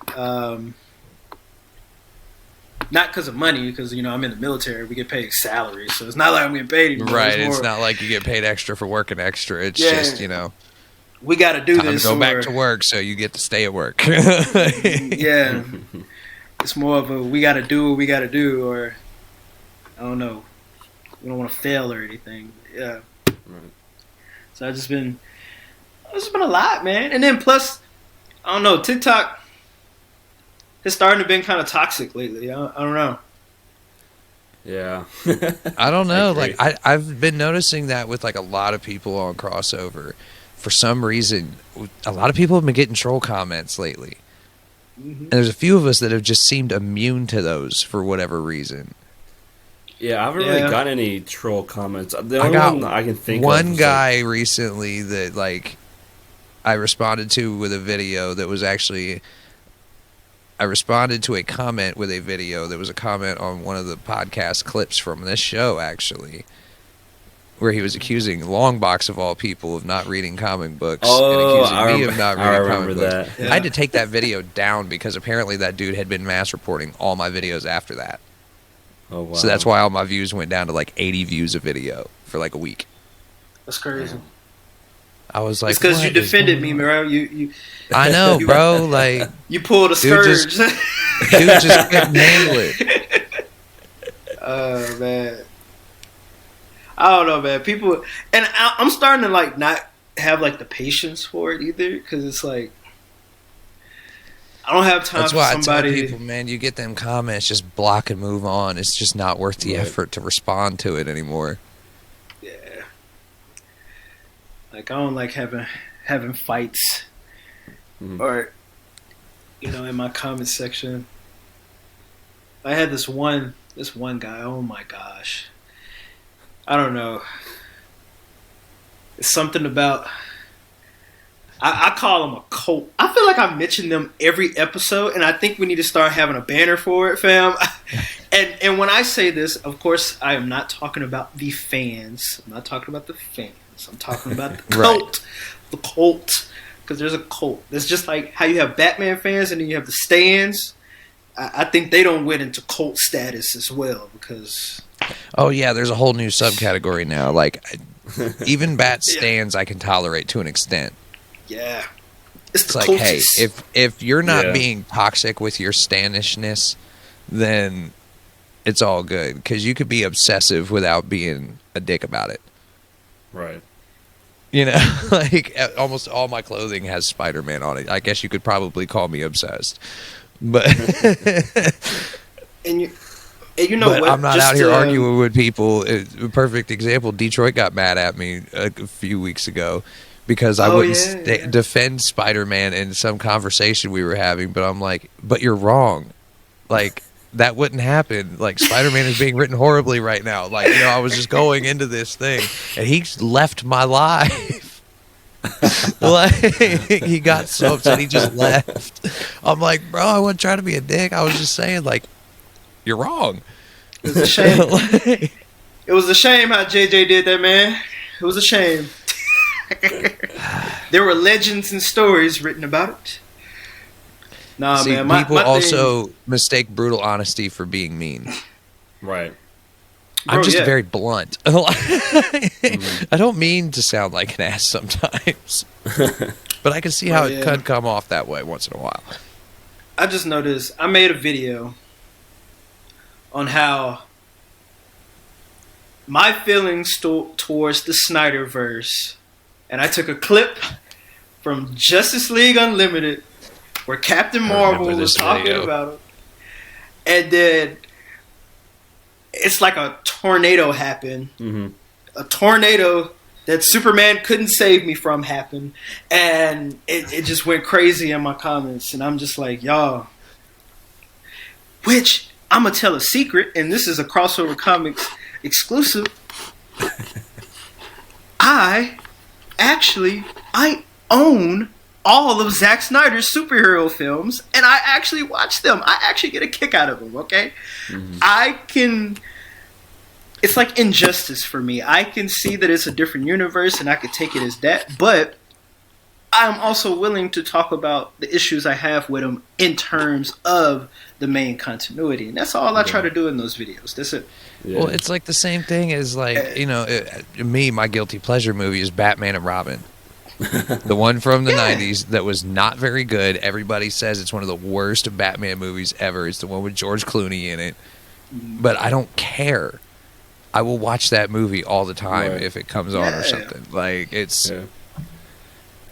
Not because of money, because I'm in the military. We get paid salary, so it's not like I'm getting paid anymore. Right, it's not like you get paid extra for working extra. It's just we got to do time this. To go back to work, so you get to stay at work. Yeah, it's more of a we got to do what we got to do, or I don't know. We don't want to fail or anything. Yeah. Right. So it's just been a lot, man. And then plus, I don't know, TikTok. It's starting to be kind of toxic lately. I don't know. Yeah. I don't know. I've been noticing that with a lot of people on Crossover. For some reason, a lot of people have been getting troll comments lately. Mm-hmm. And there's a few of us that have just seemed immune to those for whatever reason. Yeah, I haven't really gotten any troll comments. The only one I can think of. One guy recently that I responded to with a video that was actually... I responded to a comment with a video that was a comment on one of the podcast clips from this show, actually, where he was accusing Longbox, of all people, of not reading comic books and accusing me of not reading comic books. Yeah. I had to take that video down because apparently that dude had been mass reporting all my videos after that. Oh, wow. So that's why all my views went down to 80 views a video for a week. That's crazy. I was like, it's because you defended me, bro. You I know, bro. You pulled a scourge. Dude just couldn't handle it. Oh man, I don't know, man. People, and I'm starting to not have the patience for it either, because it's I don't have time. That's for why somebody. I tell people, man, you get them comments, just block and move on. It's just not worth the effort to respond to it anymore. Yeah. I don't like having fights or in my comment section, I had this one guy. Oh my gosh, I don't know. It's something about. I call them a cult. I feel like I mention them every episode, and I think we need to start having a banner for it, fam. And when I say this, of course, I am not talking about the fans. I'm not talking about the fans. I'm talking about the cult. Right. The cult. Because there's a cult. It's just like how you have Batman fans and then you have the stands. I think they don't went into cult status as well because... Oh, yeah, there's a whole new subcategory now. Like, even Bat stands I can tolerate to an extent. Yeah. It's like, hey, if you're not being toxic with your standishness, then it's all good. Because you could be obsessive without being a dick about it. Right. You know, like almost all my clothing has Spider-Man on it. I guess you could probably call me obsessed. But and you know but what? I'm not out here arguing with people. A perfect example, Detroit got mad at me a few weeks ago because I wouldn't defend Spider-Man in some conversation we were having, but I'm like, but you're wrong. Like, that wouldn't happen. Like, Spider-Man is being written horribly right now. Like, I was just going into this thing, and he's left my life. Like, he got so upset, he just left. I'm like, bro, I wasn't trying to be a dick. I was just saying, like, you're wrong. It was a shame. It was a shame how JJ did that, man. It was a shame. There were legends and stories written about it. Nah, see, man. People also mistake brutal honesty for being mean. Right. I'm just very blunt. I don't mean to sound like an ass sometimes. But I can see how it could come off that way once in a while. I just noticed, I made a video on how my feelings towards the Snyderverse, and I took a clip from Justice League Unlimited where Captain Marvel was talking about it, and then it's like a tornado happened. Mm-hmm. A tornado that Superman couldn't save me from happened, and it just went crazy in my comments, and I'm just like, y'all. Which I'm gonna tell a secret, and this is a Crossover Comics exclusive. I own all of Zack Snyder's superhero films, and I actually watch them. I actually get a kick out of them, okay? Mm-hmm. It's like Injustice for me. I can see that it's a different universe, and I could take it as that, but I'm also willing to talk about the issues I have with them in terms of the main continuity, and that's all I try to do in those videos. That's it. Yeah. Well, it's like the same thing as like, my guilty pleasure movie is Batman and Robin. The one from the 90s that was not very good. Everybody says it's one of the worst Batman movies ever. It's the one with George Clooney in it. But I don't care. I will watch that movie all the time if it comes on or something. Like, it's... Yeah.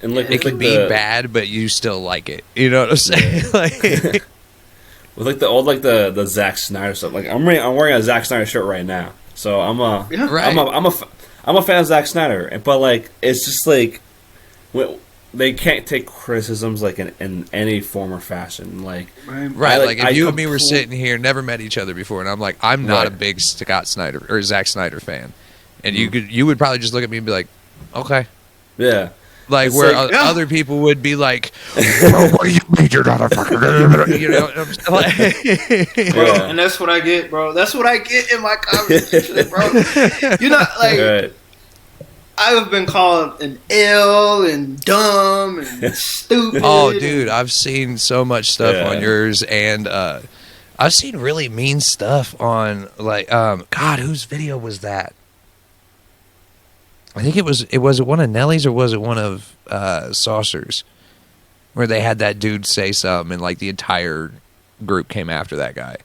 And like, it can be bad, but you still like it. You know what I'm saying? Like... With like the Zack Snyder stuff. Like, I'm wearing a Zack Snyder shirt right now. So I'm a fan of Zack Snyder. But like, it's just like... They can't take criticisms like in any form or fashion. Like, like if you and me were sitting here, never met each other before, and I'm like, I'm not a big Scott Snyder or Zack Snyder fan, and you would probably just look at me and be like, okay, yeah. Like, it's where other people would be like, oh, what do you mean you're not a fucking... You know, bro, and that's what I get, bro. That's what I get in my conversation, bro. You know, like, I have been called an ill and dumb and stupid. Oh, dude, I've seen so much stuff on yours, and I've seen really mean stuff on, like, God, whose video was that? I think was it one of Nelly's or was it one of Saucer's, where they had that dude say something and like the entire group came after that guy.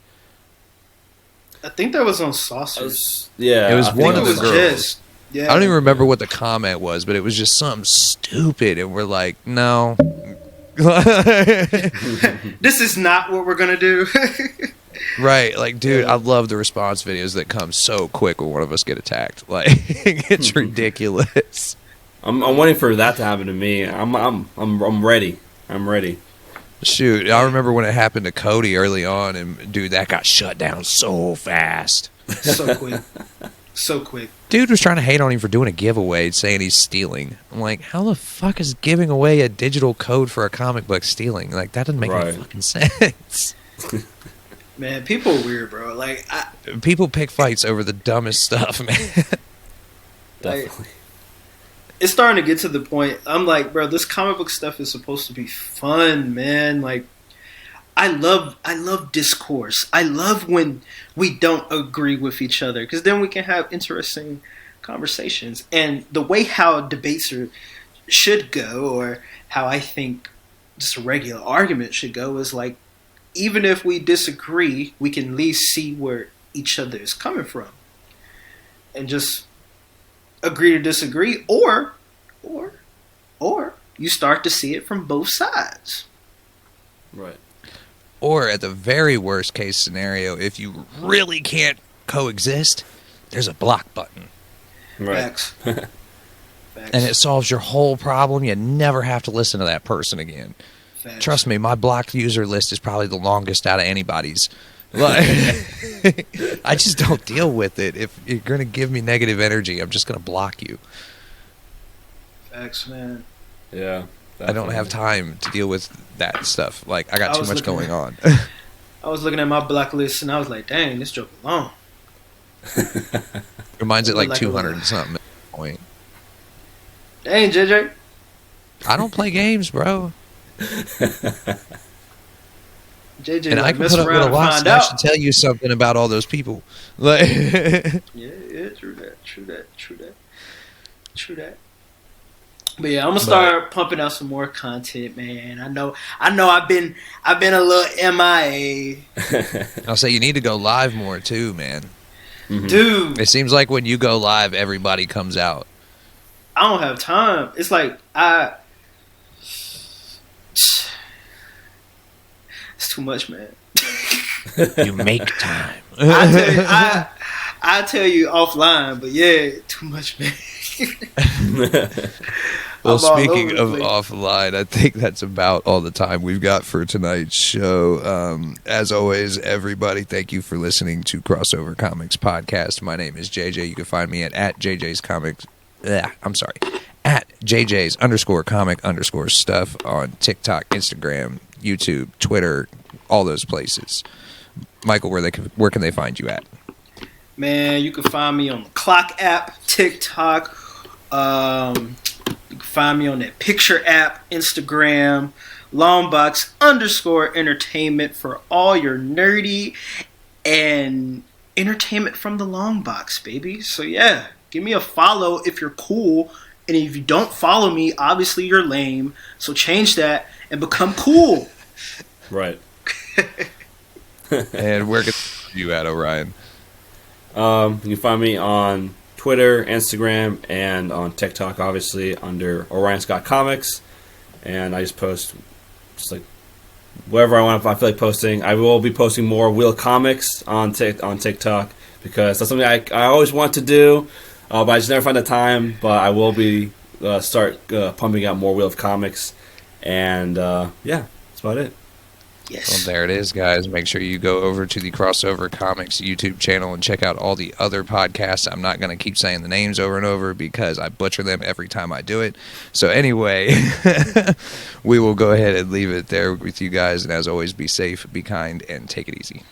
I think that was on Saucer's. It was one of the girls. I don't even remember what the comment was, but it was just something stupid, and we're like, no. This is not what we're gonna do. Right, like, dude, I love the response videos that come so quick when one of us get attacked. Like, it's ridiculous. I'm waiting for that to happen to me. I'm ready. I'm ready. Shoot, I remember when it happened to Cody early on, and dude, that got shut down so fast. So quick. So quick. Dude was trying to hate on him for doing a giveaway, saying he's stealing. I'm like, how the fuck is giving away a digital code for a comic book stealing? Like, that doesn't make any fucking sense. Man, people are weird, bro. Like, people pick fights over the dumbest stuff, man. Definitely. It's starting to get to the point. I'm like, bro, this comic book stuff is supposed to be fun, man. Like, I love discourse. I love when we don't agree with each other, because then we can have interesting conversations. And the way how debates should go, or how I think just a regular argument should go, is like, even if we disagree, we can at least see where each other is coming from, and just agree to disagree, or you start to see it from both sides. Right. Or at the very worst case scenario, if you really can't coexist, there's a block button. Right. Facts. Facts. And it solves your whole problem. You never have to listen to that person again. Facts. Trust me, my blocked user list is probably the longest out of anybody's. Like, I just don't deal with it. If you're going to give me negative energy, I'm just going to block you. Facts, man. Yeah. I don't have time to deal with that stuff. Like, I got too much going on. I was looking at my block list, and I was like, dang, this joke long. Mine's at like Like 200 and something at this point. Dang, JJ. I don't play games, bro. JJ, And I like, can mess put up with around a and lot, find so I out. should tell you something about all those people. Like, Yeah, true that. But yeah, I'm gonna start pumping out some more content, man. I know. I've been a little MIA, I'll say you need to go live more too, man. Mm-hmm. dude. It seems like when you go live, everybody comes out. I don't have time. It's like it's too much, man. You make time. I tell you offline, but yeah, too much, man. Well, I'm all speaking over of the place. offline, I think that's about all the time we've got for tonight's show. As always, everybody, thank you for listening to Crossover Comics Podcast. My name is JJ. You can find me at JJ's Comics. At JJ's _comic_ stuff on TikTok, Instagram, YouTube, Twitter, all those places. Michael, where can they find you at? Man, you can find me on the Clock app, TikTok. You can find me on that Picture app, Instagram, Longbox _entertainment for all your nerdy and entertainment from the Longbox, baby. So yeah, give me a follow if you're cool. And if you don't follow me, obviously you're lame. So change that and become cool. Right. And where can you at, Orion? You can find me on Twitter, Instagram, and on TikTok, obviously, under Orion Scott Comics. And I just post just like wherever I feel like posting. I will be posting more Wheel Comics on TikTok, because that's something I always want to do, but I just never find the time. But I will be start pumping out more Wheel of Comics. And yeah, that's about it. Yes. Well, there it is, guys. Make sure you go over to the Crossover Comics YouTube channel and check out all the other podcasts. I'm not going to keep saying the names over and over because I butcher them every time I do it. So anyway, we will go ahead and leave it there with you guys. And as always, be safe, be kind, and take it easy.